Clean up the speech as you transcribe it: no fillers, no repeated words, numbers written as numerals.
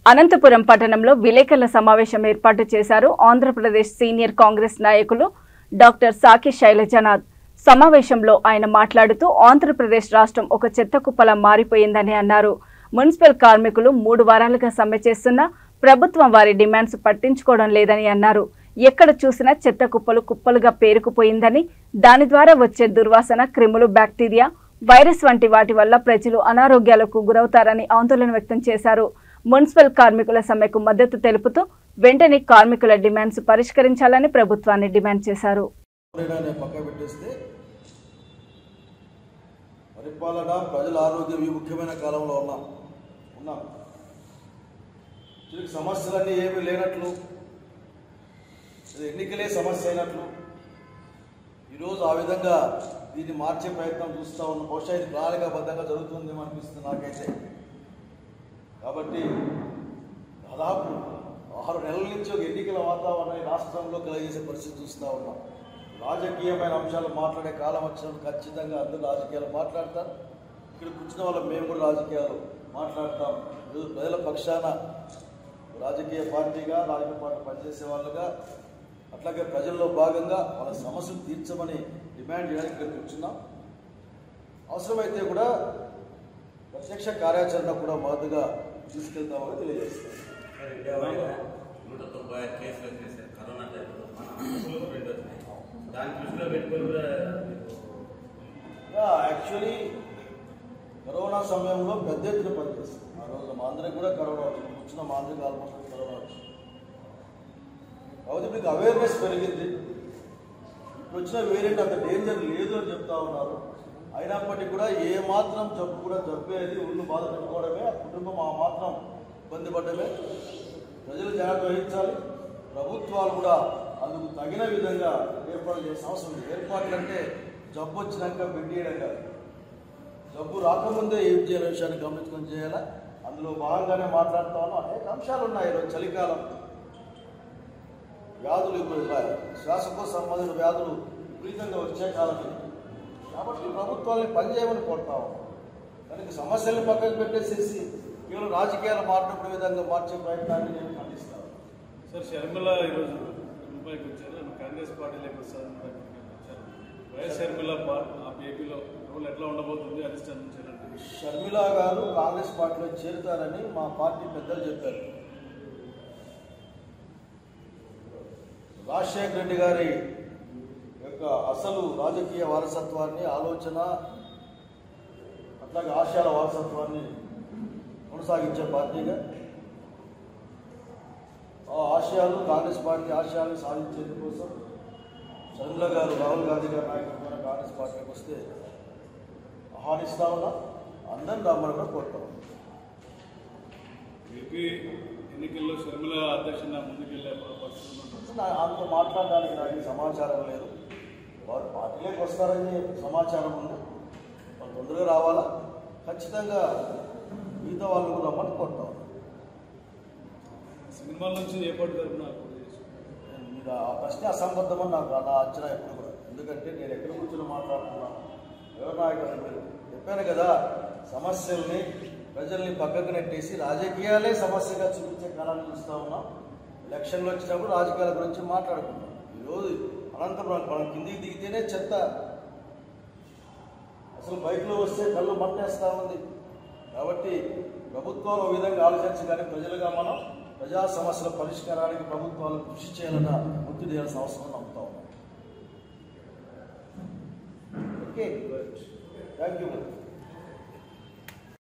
అనంతపురం పట్టణంలో విలేకరుల సమావేశం ఏర్పాటు చేశారు ఆంధ్రప్రదేశ్ సీనియర్ కాంగ్రెస్ నాయకులు డాక్టర్ సాకి శైలజనాథ్. సమావేశంలో ఆయన మాట్లాడుతూ ఆంధ్రప్రదేశ్ రాష్ట్రం ఒక చెత్త కుప్పలా మారిపోయిందని అన్నారు. మున్సిపల్ కార్మికులు 3 వారాలుగా సమ్మె చేస్తున్నా ప్రభుత్వం వారి డిమాండ్స్ పట్టించుకోవడం లేదని అన్నారు. ఎక్కడ చూసినా చెత్త కుప్పలు కుప్పలుగా పేరుకుపోయిందని, దాని ద్వారా వచ్చే దుర్వాసన, క్రిములు, బ్యాక్టీరియా, వైరస్ వంటి వాటి వల్ల ప్రజలు అనారోగ్యాలకు గురవుతారని ఆందోళన వ్యక్తం చేశారు. మున్సిపల్ కార్మికుల సమ్మెకు మద్దతు తెలుపుతూ వెంటనే కార్మికుల డిమాండ్స్ పరిష్కరించాలని ప్రభుత్వాన్ని డిమాండ్ చేశారు. పరిపాలన ప్రజల ఆరోగ్యం ఈ ముఖ్యమైన కాలంలో ఉన్నాం. సమస్యలన్నీ ఏమీ లేనట్లు, ఎన్నికలే సమస్య అయినట్లు ఈరోజు ఆ విధంగా దీన్ని మార్చే ప్రయత్నం చూస్తూ ఉన్నాం. బహుశా ఇది ప్రణాళికాబద్ధంగా జరుగుతుందేమో అనిపిస్తుంది నాకైతే. కాబట్టి దాదాపు 6 నెలల నుంచి ఒక ఎన్నికల వాతావరణం రాష్ట్రంలో కలిగేసే పరిస్థితి చూస్తూ ఉన్నాం. రాజకీయమైన అంశాలు మాట్లాడే కాలం వచ్చినప్పుడు ఖచ్చితంగా అందరూ రాజకీయాలు మాట్లాడతారు. ఇక్కడ కూర్చున్న వాళ్ళ మేము కూడా రాజకీయాలు మాట్లాడతాం. ఈరోజు ప్రజల పక్షాన రాజకీయ పార్టీగా, రాజకీయ పార్టీ పనిచేసే వాళ్ళుగా, అట్లాగే ప్రజల్లో భాగంగా వాళ్ళ సమస్యలు తీర్చమని డిమాండ్ చేయడానికి ఇక్కడ కూర్చున్నాం. అవసరమైతే కూడా ప్రత్యక్ష కార్యాచరణ కూడా మద్దతుగా తీసుకెళ్తామని తెలియజేస్తాం. యాక్చువల్లీ కరోనా సమయంలో పెద్ద ఎత్తున పనిచేస్తుంది. ఆ రోజు మా అందరికి కూడా కరోనా వచ్చింది. కూర్చున్న మా అందరికి ఆల్మోస్ట్ కరోనా వచ్చింది. కాబట్టి మీకు అవేర్నెస్ పెరిగింది. ఇప్పుడు వచ్చిన వేరియంట్ అంత డేంజర్ లేదు అని చెప్తా ఉన్నారు. అయినప్పటికీ కూడా ఏ మాత్రం జబ్బు కూడా జబ్బేది ఒళ్ళు బాధ పెట్టుకోవడమే, ఆ కుటుంబం ఆ మాత్రం ఇబ్బంది పడ్డమే. ప్రజలు జాగ్రత్త వహించాలి. ప్రభుత్వాలు కూడా అందుకు తగిన విధంగా ఏర్పాటు చేసే అవసరం ఉంది. ఏర్పాట్లు అంటే జబ్బు వచ్చినాక బెడ్ చేయడం కాదు, జబ్బు రాకముందే ఏం చేయాలి విషయాన్ని గమనించుకొని చేయాలా. అందులో భాగంగానే మాట్లాడుతూ ఉన్నాం. అనేక అంశాలు ఉన్నాయి. ఈరోజు చలికాలం, వ్యాధులు, ఇప్పుడు శ్వాసకోశ సంబంధించిన వ్యాధులు విపరీతంగా వచ్చే కాలం ఇది. కాబట్టి ప్రభుత్వాన్ని పనిచేయమని కోరుతాము. దానికి సమస్యలను పక్కకు పెట్టేసేసి కేవలం రాజకీయాలు మాట్లాడే విధంగా మార్చే ప్రయత్నాన్ని నేను ఖండిస్తాను. సార్, షర్మిల ఈరోజు ముంబైకి వచ్చారు, కాంగ్రెస్ పార్టీలోకి వస్తారు. వైఎస్ షర్మిల ఏపీలో రోల్ ఎట్లా ఉండబోతుంది అధిష్టానించారంటే? షర్మిల గారు కాంగ్రెస్ పార్టీలో చేరుతారని మా పార్టీ పెద్దలు చెప్పారు. రాజశేఖర రెడ్డి గారి యొక్క అసలు రాజకీయ వారసత్వాన్ని, ఆలోచన, అట్లాగే ఆశయాల వారసత్వాన్ని కొనసాగించే పార్టీగా ఆ ఆశయాలు, కాంగ్రెస్ పార్టీ ఆశయాలను సాధించేందుకు కోసం షర్మిల గారు రాహుల్ గాంధీ గారి నాయకత్వంలో కాంగ్రెస్ పార్టీకి వస్తే ఆహ్వానిస్తా ఉన్నా. అందరిని రామని కోరుతాం. ఏపీ ఎన్నికల్లో షర్మిల అధ్యక్షుడిగా ముందుకెళ్లే అంత మాట్లాడడానికి నాకు సమాచారం లేదు. వారు పార్టీలోకి వస్తారని సమాచారం ఉంది. వాళ్ళు తొందరగా రావాలా. ఖచ్చితంగా మిగతా వాళ్ళు కూడా రమ్మని కోరుతాం. సినిమాల నుంచి ఏర్పాటు తరపున మీరు ఆ ప్రశ్న అసంబద్ధమని నాకు నా అంచనా ఎప్పుడు కూడా. ఎందుకంటే నేను ఎక్కడ కూర్చొని మాట్లాడుతున్నాను, ఎవరు నాయకులు మీరు చెప్పాను కదా. సమస్యల్ని, ప్రజల్ని పక్కకు నెట్టేసి రాజకీయాలే సమస్యగా చూపించే కాలాన్ని చూస్తూ ఉన్నాం. ఎలక్షన్లు వచ్చినప్పుడు రాజకీయాల గురించి మాట్లాడుకుంటాం. ఈరోజు అనంతపురం మనం కిందికి దిగితేనే చెత్త, అసలు బైక్లో వస్తే కళ్ళు మంటేస్తూ ఉంది. కాబట్టి ప్రభుత్వాలు ఒక విధంగా ఆలోచించగానే ప్రజలుగా మనం ప్రజా సమస్యల పరిష్కారానికి ప్రభుత్వాలు కృషి చేయాలన్న ఒత్తిడి చేయాల్సిన అవసరం నమ్ముతా ఉన్నాం. Okay, thank you.